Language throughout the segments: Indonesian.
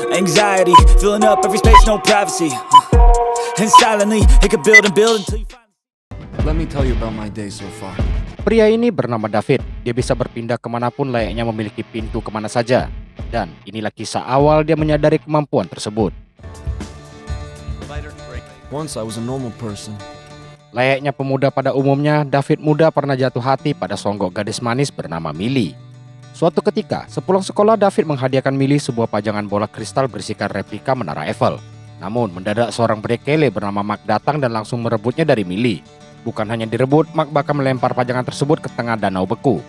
Anxiety, filling up every space, no privacy. And silently, it could build and build until you find. Let me tell you about my day so far. Pria ini bernama David. Dia bisa berpindah kemanapun layaknya memiliki pintu kemana saja. Dan inilah kisah awal dia menyadari kemampuan tersebut. Once I was a normal person. Layaknya pemuda pada umumnya, David muda pernah jatuh hati pada songgok gadis manis bernama Millie. Suatu ketika, sepulang sekolah David menghadiahkan Millie sebuah pajangan bola kristal berisikan replika Menara Eiffel. Namun mendadak seorang brekele bernama Mark datang dan langsung merebutnya dari Millie. Bukan hanya direbut, Mark bahkan melempar pajangan tersebut ke tengah danau beku.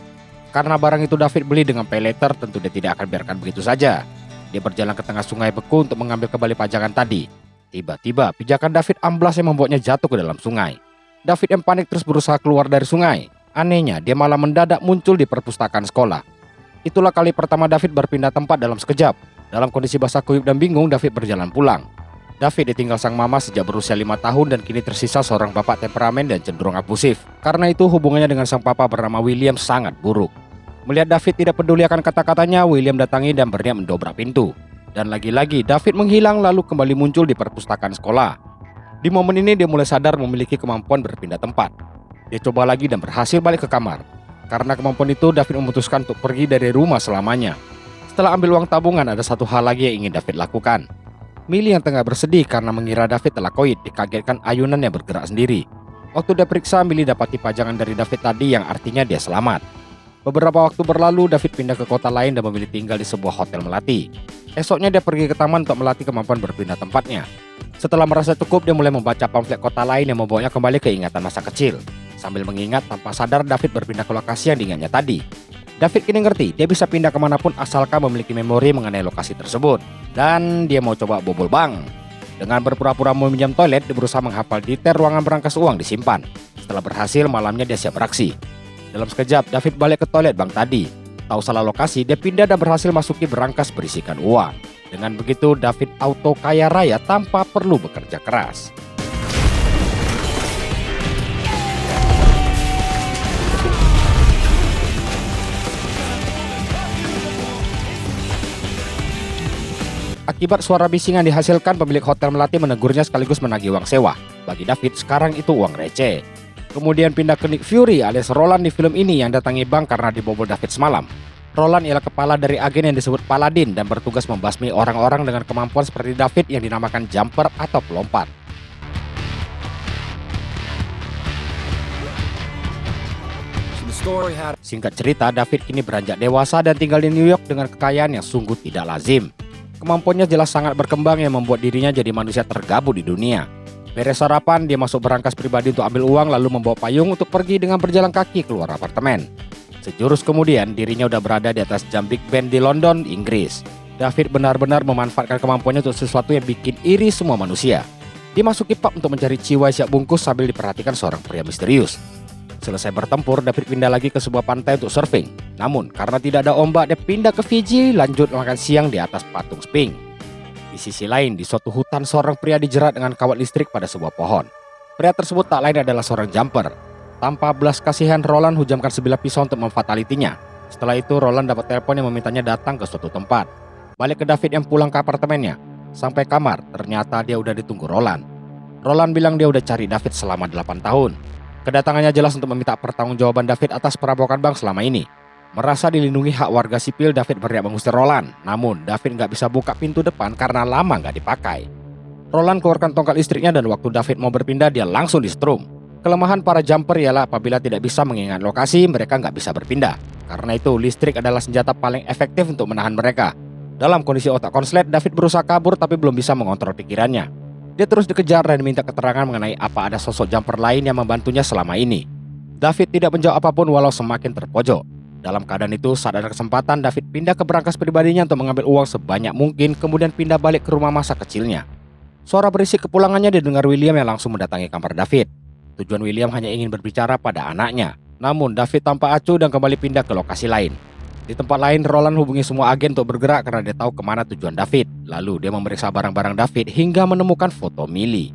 Karena barang itu David beli dengan pay later, tentu dia tidak akan biarkan begitu saja. Dia berjalan ke tengah sungai beku untuk mengambil kembali pajangan tadi. Tiba-tiba pijakan David amblas yang membuatnya jatuh ke dalam sungai. David yang panik terus berusaha keluar dari sungai. Anehnya, dia malah mendadak muncul di perpustakaan sekolah. Itulah kali pertama David berpindah tempat dalam sekejap. Dalam kondisi basah kuyup dan bingung, David berjalan pulang. David ditinggal sang mama sejak berusia 5 tahun dan kini tersisa seorang bapak temperamen dan cenderung abusif. Karena itu hubungannya dengan sang papa bernama William sangat buruk. Melihat David tidak peduli akan kata-katanya, William datangi dan berniat mendobrak pintu. Dan lagi-lagi David menghilang lalu kembali muncul di perpustakaan sekolah. Di momen ini dia mulai sadar memiliki kemampuan berpindah tempat. Dia coba lagi dan berhasil balik ke kamar. Karena kemampuan itu, David memutuskan untuk pergi dari rumah selamanya. Setelah ambil uang tabungan, ada satu hal lagi yang ingin David lakukan. Millie yang tengah bersedih karena mengira David telah koid, dikagetkan ayunan yang bergerak sendiri. Waktu dia periksa, Millie dapati pajangan dari David tadi yang artinya dia selamat. Beberapa waktu berlalu, David pindah ke kota lain dan memilih tinggal di sebuah hotel melati. Esoknya dia pergi ke taman untuk melatih kemampuan berpindah tempatnya. Setelah merasa cukup, dia mulai membaca pamflet kota lain yang membawanya kembali ke ingatan masa kecil. Sambil mengingat, tanpa sadar David berpindah ke lokasi yang diingatnya tadi. David kini ngerti, dia bisa pindah kemanapun asalkan memiliki memori mengenai lokasi tersebut. Dan dia mau coba bobol bank. Dengan berpura-pura meminjam toilet, dia berusaha menghafal detail ruangan berangkas uang disimpan. Setelah berhasil, malamnya dia siap beraksi. Dalam sekejap, David balik ke toilet bank tadi. Tahu salah lokasi, dia pindah dan berhasil masuki berangkas berisikan uang. Dengan begitu, David auto kaya raya tanpa perlu bekerja keras. Akibat suara bising yang dihasilkan, pemilik hotel melati menegurnya sekaligus menagih uang sewa. Bagi David, sekarang itu uang receh. Kemudian pindah ke Nick Fury alias Roland di film ini yang datangi bank karena dibobol David semalam. Roland ialah kepala dari agen yang disebut Paladin dan bertugas membasmi orang-orang dengan kemampuan seperti David yang dinamakan jumper atau pelompat. Singkat cerita, David kini beranjak dewasa dan tinggal di New York dengan kekayaan yang sungguh tidak lazim. Kemampuannya jelas sangat berkembang yang membuat dirinya jadi manusia tergabut di dunia. Beres sarapan, dia masuk berangkas pribadi untuk ambil uang lalu membawa payung untuk pergi dengan berjalan kaki keluar apartemen. Sejurus kemudian, dirinya udah berada di atas jam Big Ben di London, Inggris. David benar-benar memanfaatkan kemampuannya untuk sesuatu yang bikin iri semua manusia. Dia masuki pub untuk mencari ciwai siap bungkus sambil diperhatikan seorang pria misterius. Selesai bertempur, David pindah lagi ke sebuah pantai untuk surfing. Namun, karena tidak ada ombak, dia pindah ke Fiji lanjut makan siang di atas patung Sphinx. Di sisi lain, di suatu hutan seorang pria dijerat dengan kawat listrik pada sebuah pohon. Pria tersebut tak lain adalah seorang jumper. Tanpa belas kasihan, Roland hujamkan sebilah pisau untuk memfatalitinya. Setelah itu, Roland dapat telepon yang memintanya datang ke suatu tempat. Balik ke David yang pulang ke apartemennya. Sampai kamar, ternyata dia udah ditunggu Roland. Roland bilang dia udah cari David selama 8 tahun. Kedatangannya jelas untuk meminta pertanggungjawaban David atas perampokan bank selama ini. Merasa dilindungi hak warga sipil, David berniat mengusir Roland. Namun, David nggak bisa buka pintu depan karena lama nggak dipakai. Roland keluarkan tongkat listriknya dan waktu David mau berpindah, dia langsung disetrum. Kelemahan para jumper ialah apabila tidak bisa mengingat lokasi, mereka nggak bisa berpindah. Karena itu, listrik adalah senjata paling efektif untuk menahan mereka. Dalam kondisi otak konslet, David berusaha kabur tapi belum bisa mengontrol pikirannya. Dia terus dikejar dan diminta keterangan mengenai apa ada sosok jumper lain yang membantunya selama ini. David tidak menjawab apapun walau semakin terpojok. Dalam keadaan itu, saat ada kesempatan, David pindah ke berangkas pribadinya untuk mengambil uang sebanyak mungkin, kemudian pindah balik ke rumah masa kecilnya. Suara berisik kepulangannya didengar William yang langsung mendatangi kamar David. Tujuan William hanya ingin berbicara pada anaknya. Namun David tampak acuh dan kembali pindah ke lokasi lain. Di tempat lain, Roland hubungi semua agen untuk bergerak karena dia tahu kemana tujuan David. Lalu dia memeriksa barang-barang David hingga menemukan foto Millie.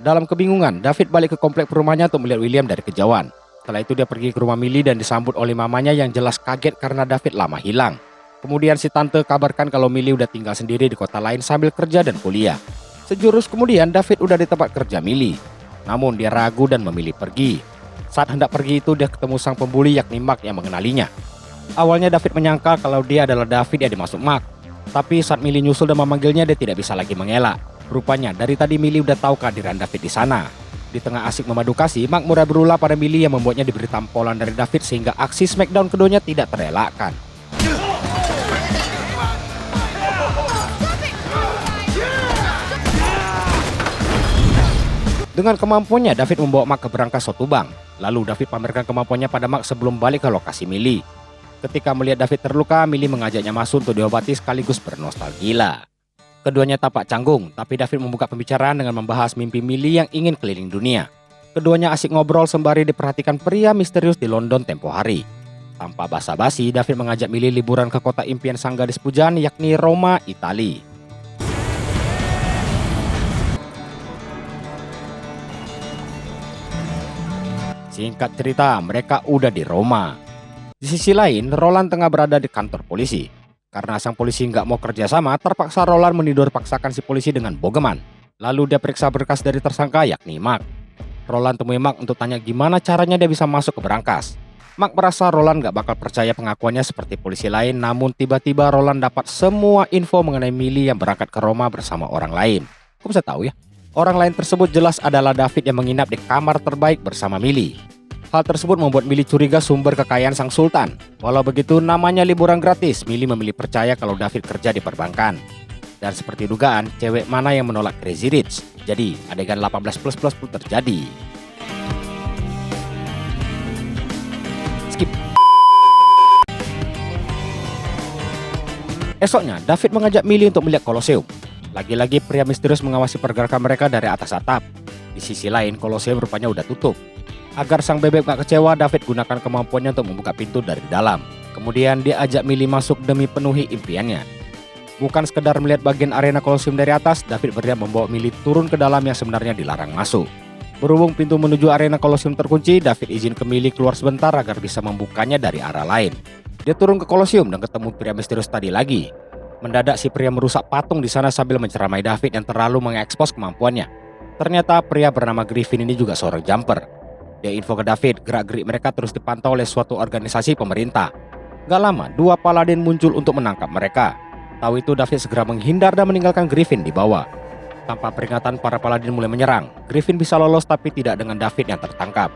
Dalam kebingungan, David balik ke komplek perumahannya untuk melihat William dari kejauhan. Setelah itu dia pergi ke rumah Millie dan disambut oleh mamanya yang jelas kaget karena David lama hilang. Kemudian si tante kabarkan kalau Millie udah tinggal sendiri di kota lain sambil kerja dan kuliah. Sejurus kemudian David udah di tempat kerja Millie. Namun dia ragu dan memilih pergi. Saat hendak pergi itu dia ketemu sang pembuli yakni Mark yang mengenalinya. Awalnya David menyangka kalau dia adalah David yang dimaksud Mark. Tapi saat Millie nyusul dan memanggilnya dia tidak bisa lagi mengelak. Rupanya dari tadi Millie udah tahu kehadiran David di sana. Di tengah asik memadu kasih, Mark mulai berulah pada Millie yang membuatnya diberi tampolan dari David sehingga aksi smackdown keduanya tidak terelakkan. Dengan kemampuannya, David membawa Mark ke berangkas suatu bank. Lalu David pamerkan kemampuannya pada Mark sebelum balik ke lokasi Millie. Ketika melihat David terluka, Millie mengajaknya masuk untuk diobati sekaligus bernostalgia. Keduanya tampak canggung, tapi David membuka pembicaraan dengan membahas mimpi Millie yang ingin keliling dunia. Keduanya asik ngobrol sembari diperhatikan pria misterius di London tempo hari. Tanpa basa-basi, David mengajak Millie liburan ke kota impian sang gadis pujaan yakni Roma, Italia. Singkat cerita, mereka udah di Roma. Di sisi lain, Roland tengah berada di kantor polisi. Karena sang polisi nggak mau kerjasama, terpaksa Roland menidur paksakan si polisi dengan bogeman. Lalu dia periksa berkas dari tersangka yakni Mark. Roland temui Mark untuk tanya gimana caranya dia bisa masuk ke berangkas. Mark merasa Roland nggak bakal percaya pengakuannya seperti polisi lain, namun tiba-tiba Roland dapat semua info mengenai Millie yang berangkat ke Roma bersama orang lain. Kok bisa tahu ya? Orang lain tersebut jelas adalah David yang menginap di kamar terbaik bersama Millie. Hal tersebut membuat Millie curiga sumber kekayaan sang sultan. Walau begitu, namanya liburan gratis, Millie memilih percaya kalau David kerja di perbankan. Dan seperti dugaan, cewek mana yang menolak Crazy Rich? Jadi, adegan 18++ pun terjadi. Skip. Esoknya, David mengajak Millie untuk melihat Koloseum. Lagi-lagi pria misterius mengawasi pergerakan mereka dari atas atap. Di sisi lain, Koloseum rupanya udah tutup. Agar sang bebek gak kecewa, David gunakan kemampuannya untuk membuka pintu dari dalam. Kemudian dia ajak Millie masuk demi penuhi impiannya. Bukan sekedar melihat bagian arena Koloseum dari atas, David berniat membawa Millie turun ke dalam yang sebenarnya dilarang masuk. Berhubung pintu menuju arena Koloseum terkunci, David izin ke Millie keluar sebentar agar bisa membukanya dari arah lain. Dia turun ke Koloseum dan ketemu pria misterius tadi lagi. Mendadak si pria merusak patung di sana sambil menceramai David yang terlalu mengekspos kemampuannya. Ternyata pria bernama Griffin ini juga seorang jumper. Dia info ke David, gerak-gerik mereka terus dipantau oleh suatu organisasi pemerintah. Gak lama, dua paladin muncul untuk menangkap mereka. Tahu itu, David segera menghindar dan meninggalkan Griffin di bawah. Tanpa peringatan, para paladin mulai menyerang. Griffin bisa lolos tapi tidak dengan David yang tertangkap.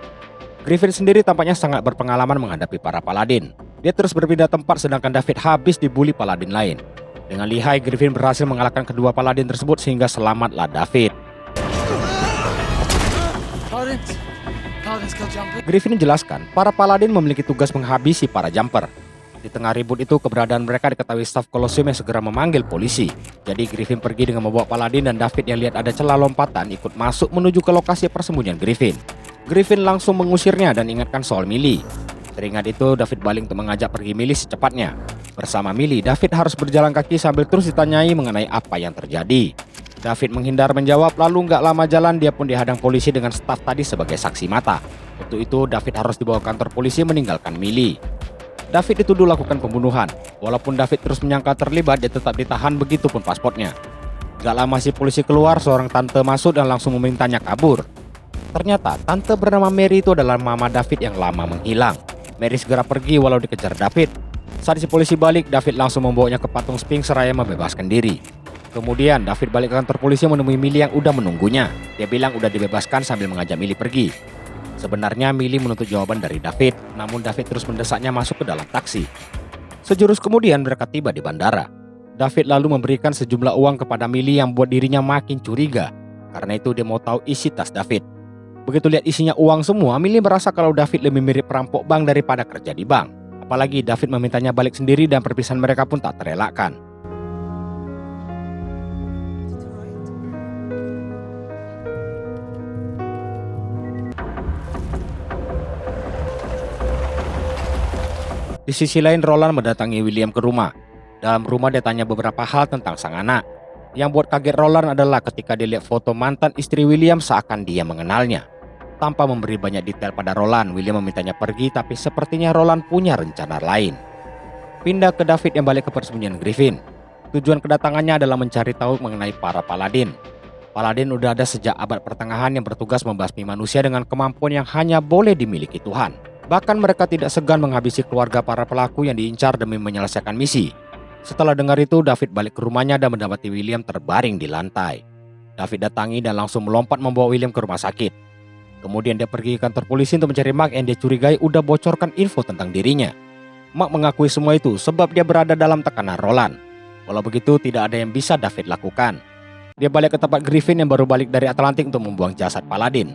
Griffin sendiri tampaknya sangat berpengalaman menghadapi para paladin. Dia terus berpindah tempat sedangkan David habis dibully paladin lain. Dengan lihai, Griffin berhasil mengalahkan kedua paladin tersebut sehingga selamatlah David. Griffin menjelaskan, para paladin memiliki tugas menghabisi para jumper. Di tengah ribut itu, keberadaan mereka diketahui staf Koloseum yang segera memanggil polisi. Jadi Griffin pergi dengan membawa paladin dan David yang lihat ada celah lompatan ikut masuk menuju ke lokasi persembunyian Griffin. Griffin langsung mengusirnya dan ingatkan soal Millie. Teringat itu, David balik untuk mengajak pergi Millie secepatnya. Bersama Millie, David harus berjalan kaki sambil terus ditanyai mengenai apa yang terjadi. David menghindar menjawab, lalu nggak lama jalan dia pun dihadang polisi dengan staf tadi sebagai saksi mata. Untuk itu David harus dibawa ke kantor polisi meninggalkan Millie. David dituduh lakukan pembunuhan. Walaupun David terus menyangka terlibat, dia tetap ditahan begitupun paspornya. Gak lama si polisi keluar, seorang tante masuk dan langsung memintanya kabur. Ternyata tante bernama Mary itu adalah mama David yang lama menghilang. Mary segera pergi walau dikejar David. Saat si polisi balik, David langsung membawanya ke patung Sphinx seraya membebaskan diri. Kemudian David balik ke kantor polisi menemui Millie yang udah menunggunya. Dia bilang udah dibebaskan sambil mengajak Millie pergi. Sebenarnya Millie menuntut jawaban dari David, namun David terus mendesaknya masuk ke dalam taksi. Sejurus kemudian mereka tiba di bandara. David lalu memberikan sejumlah uang kepada Millie yang buat dirinya makin curiga. Karena itu dia mau tahu isi tas David. Begitu lihat isinya uang semua, Millie merasa kalau David lebih mirip perampok bank daripada kerja di bank. Apalagi David memintanya balik sendiri dan perpisahan mereka pun tak terelakkan. Di sisi lain, Roland mendatangi William ke rumah. Dalam rumah dia tanya beberapa hal tentang sang anak. Yang buat kaget Roland adalah ketika dia lihat foto mantan istri William seakan dia mengenalnya. Tanpa memberi banyak detail pada Roland, William memintanya pergi, tapi sepertinya Roland punya rencana lain. Pindah ke David yang balik ke persembunyian Griffin. Tujuan kedatangannya adalah mencari tahu mengenai para Paladin. Paladin udah ada sejak abad pertengahan yang bertugas membasmi manusia dengan kemampuan yang hanya boleh dimiliki Tuhan. Bahkan mereka tidak segan menghabisi keluarga para pelaku yang diincar demi menyelesaikan misi. Setelah dengar itu, David balik ke rumahnya dan mendapati William terbaring di lantai. David datangi dan langsung melompat membawa William ke rumah sakit. Kemudian dia pergi ke kantor polisi untuk mencari Mark yang dia curigai udah bocorkan info tentang dirinya. Mark mengakui semua itu sebab dia berada dalam tekanan Roland. Walau begitu, tidak ada yang bisa David lakukan. Dia balik ke tempat Griffin yang baru balik dari Atlantik untuk membuang jasad Paladin.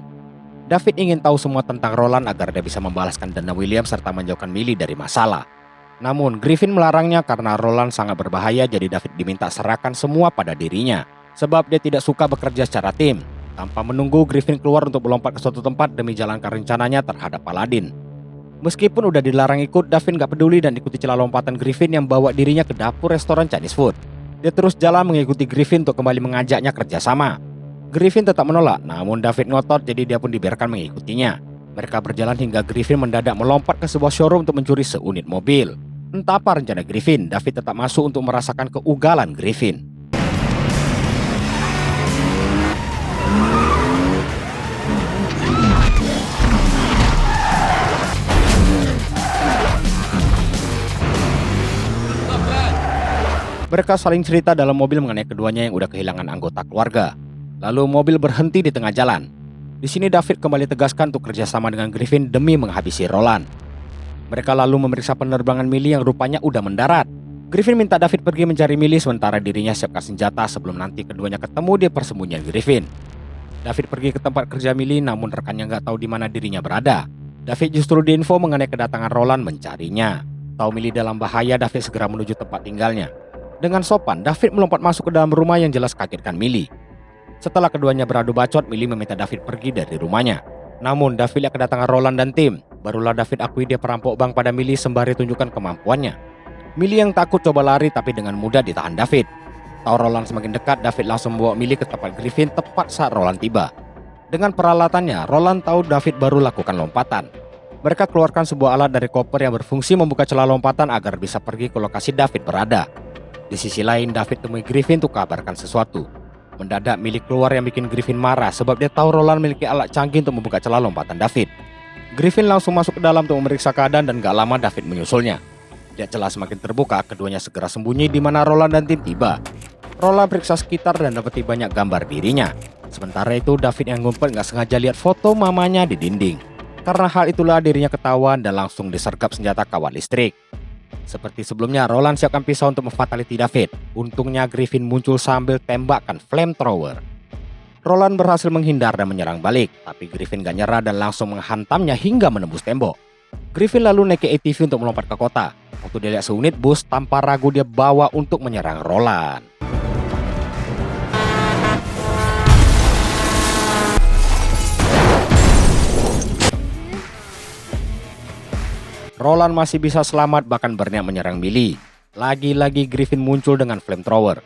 David ingin tahu semua tentang Roland agar dia bisa membalaskan dendam William serta menjauhkan Millie dari masalah. Namun Griffin melarangnya karena Roland sangat berbahaya, jadi David diminta serahkan semua pada dirinya. Sebab dia tidak suka bekerja secara tim. Tanpa menunggu, Griffin keluar untuk melompat ke suatu tempat demi jalankan rencananya terhadap Paladin. Meskipun udah dilarang ikut, David gak peduli dan ikuti celah lompatan Griffin yang bawa dirinya ke dapur restoran Chinese food. Dia terus jalan mengikuti Griffin untuk kembali mengajaknya kerjasama. Griffin tetap menolak, namun David ngotot jadi dia pun dibiarkan mengikutinya. Mereka berjalan hingga Griffin mendadak melompat ke sebuah showroom untuk mencuri seunit mobil. Entah apa rencana Griffin, David tetap masuk untuk merasakan keugalan Griffin. Mereka saling cerita dalam mobil mengenai keduanya yang udah kehilangan anggota keluarga. Lalu mobil berhenti di tengah jalan. Di sini David kembali tegaskan untuk kerjasama dengan Griffin demi menghabisi Roland. Mereka lalu memeriksa penerbangan Millie yang rupanya udah mendarat. Griffin minta David pergi mencari Millie sementara dirinya siapkan senjata sebelum nanti keduanya ketemu di persembunyian Griffin. David pergi ke tempat kerja Millie, namun rekannya nggak tahu di mana dirinya berada. David justru diinfo mengenai kedatangan Roland mencarinya. Tahu Millie dalam bahaya, David segera menuju tempat tinggalnya. Dengan sopan, David melompat masuk ke dalam rumah yang jelas kagetkan Millie. Setelah keduanya beradu bacot, Millie meminta David pergi dari rumahnya. Namun David lihat kedatangan Roland dan tim. Barulah David akui dia perampok bank pada Millie sembari tunjukkan kemampuannya. Millie yang takut coba lari tapi dengan mudah ditahan David. Tahu Roland semakin dekat, David langsung membawa Millie ke tempat Griffin tepat saat Roland tiba. Dengan peralatannya, Roland tahu David baru lakukan lompatan. Mereka keluarkan sebuah alat dari koper yang berfungsi membuka celah lompatan agar bisa pergi ke lokasi David berada. Di sisi lain, David temui Griffin untuk kabarkan sesuatu. Mendadak Millie keluar yang bikin Griffin marah sebab dia tahu Roland memiliki alat canggih untuk membuka celah lompatan David. Griffin langsung masuk ke dalam untuk memeriksa keadaan dan gak lama David menyusulnya. Lihat celah semakin terbuka, keduanya segera sembunyi di mana Roland dan tim tiba. Roland periksa sekitar dan dapati banyak gambar dirinya. Sementara itu David yang ngumpet gak sengaja lihat foto mamanya di dinding. Karena hal itulah dirinya ketahuan dan langsung disergap senjata kawat listrik. Seperti sebelumnya, Roland siapkan pisau untuk memfataliti David. Untungnya Griffin muncul sambil tembakan flamethrower. Roland berhasil menghindar dan menyerang balik, tapi Griffin gak nyerah dan langsung menghantamnya hingga menembus tembok. Griffin lalu naik ke ATV untuk melompat ke kota. Waktu dia lihat seunit bus, tanpa ragu dia bawa untuk menyerang Roland. Roland masih bisa selamat bahkan berniat menyerang Millie. Lagi-lagi Griffin muncul dengan flamethrower.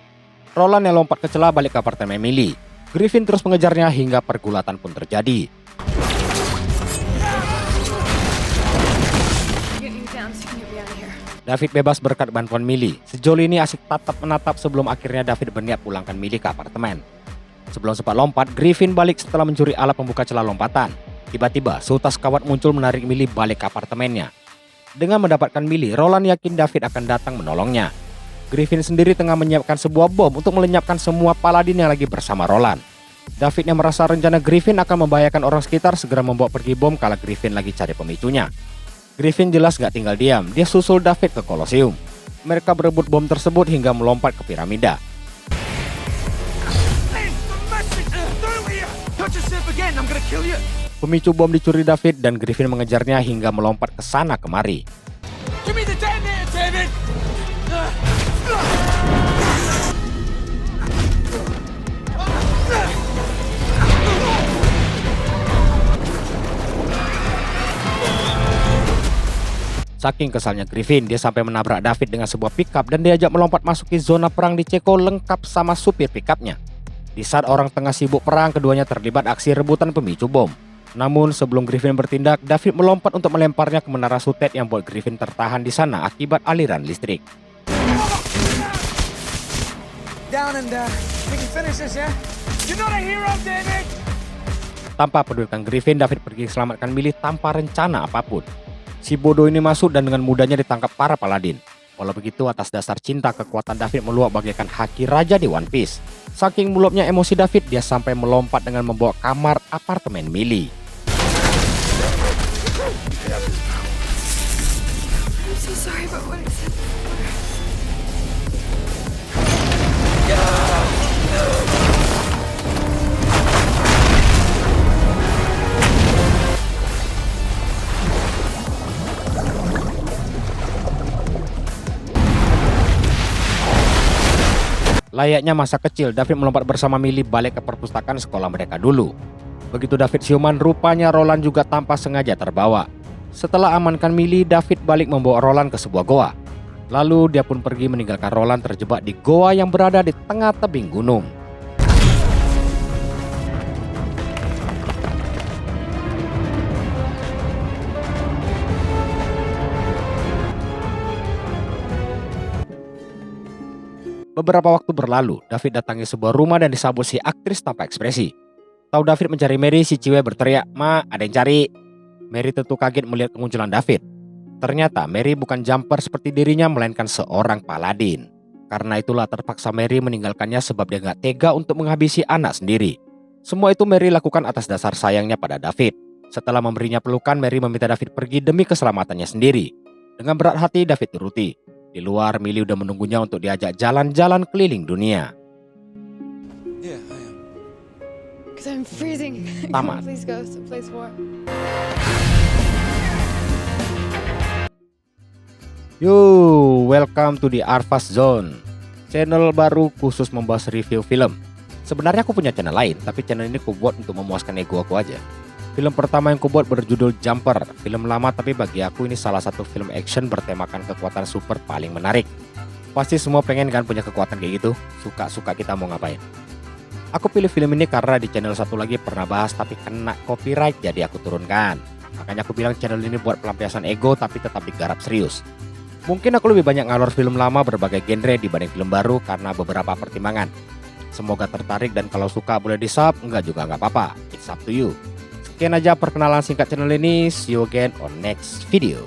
Roland yang lompat ke celah balik ke apartemen Millie. Griffin terus mengejarnya hingga pergulatan pun terjadi. David bebas berkat bantuan Millie. Sejauh ini asik tatap menatap sebelum akhirnya David berniat pulangkan Millie ke apartemen. Sebelum sempat lompat, Griffin balik setelah mencuri alat pembuka celah lompatan. Tiba-tiba, seutas kawat muncul menarik Millie balik ke apartemennya. Dengan mendapatkan Millie, Roland yakin David akan datang menolongnya. Griffin sendiri tengah menyiapkan sebuah bom untuk melenyapkan semua Paladin yang lagi bersama Roland. David yang merasa rencana Griffin akan membahayakan orang sekitar segera membawa pergi bom kala Griffin lagi cari pemicunya. Griffin jelas gak tinggal diam, dia susul David ke Colosseum. Mereka berebut bom tersebut hingga melompat ke piramida. Pemicu bom dicuri David dan Griffin mengejarnya hingga melompat ke sana kemari. Saking kesalnya Griffin, dia sampai menabrak David dengan sebuah pickup dan diajak melompat masuki zona perang di Ceko lengkap sama supir pickupnya. Di saat orang tengah sibuk perang, keduanya terlibat aksi rebutan pemicu bom. Namun sebelum Griffin bertindak, David melompat untuk melemparnya ke menara sutet yang buat Griffin tertahan di sana akibat aliran listrik. Down and we can finish this, yeah? You're not a hero, David! Tanpa pedulikan Griffin, David pergi selamatkan Millie tanpa rencana apapun. Si bodoh ini masuk dan dengan mudahnya ditangkap para paladin. Walau begitu, atas dasar cinta, kekuatan David meluap bagaikan haki raja di One Piece. Saking meluapnya emosi David, dia sampai melompat dengan membawa kamar apartemen Millie. I'm so sorry about what I said before. Layaknya masa kecil, David melompat bersama Millie balik ke perpustakaan sekolah mereka dulu. Begitu David siuman, rupanya Roland juga tanpa sengaja terbawa. Setelah amankan Millie, David balik membawa Roland ke sebuah goa. Lalu dia pun pergi meninggalkan Roland terjebak di goa yang berada di tengah tebing gunung. Beberapa waktu berlalu, David datangi sebuah rumah dan disambut si aktris tanpa ekspresi. Tahu David mencari Mary, si cewek berteriak, "Ma, ada yang cari." Mary tentu kaget melihat kemunculan David. Ternyata Mary bukan jumper seperti dirinya, melainkan seorang paladin. Karena itulah terpaksa Mary meninggalkannya sebab dia gak tega untuk menghabisi anak sendiri. Semua itu Mary lakukan atas dasar sayangnya pada David. Setelah memberinya pelukan, Mary meminta David pergi demi keselamatannya sendiri. Dengan berat hati, David turuti. Di luar, Millie udah menunggunya untuk diajak jalan-jalan keliling dunia. Yeah, I am. Because I'm freezing. Tamat. Please go someplace warm. Yo, welcome to the Arvas Zone, channel baru khusus membahas review film. Sebenarnya aku punya channel lain, tapi channel ini aku buat untuk memuaskan ego aku aja. Film pertama yang aku buat berjudul Jumper, film lama tapi bagi aku ini salah satu film action bertemakan kekuatan super paling menarik. Pasti semua pengen kan punya kekuatan kayak gitu, suka-suka kita mau ngapain. Aku pilih film ini karena di channel satu lagi pernah bahas tapi kena copyright jadi aku turunkan. Makanya aku bilang channel ini buat pelampiasan ego tapi tetap digarap serius. Mungkin aku lebih banyak ngalor film lama berbagai genre dibanding film baru karena beberapa pertimbangan. Semoga tertarik dan kalau suka boleh di sub, enggak juga enggak apa-apa, it's up to you. Sekian aja perkenalan singkat channel ini, see you again on next video.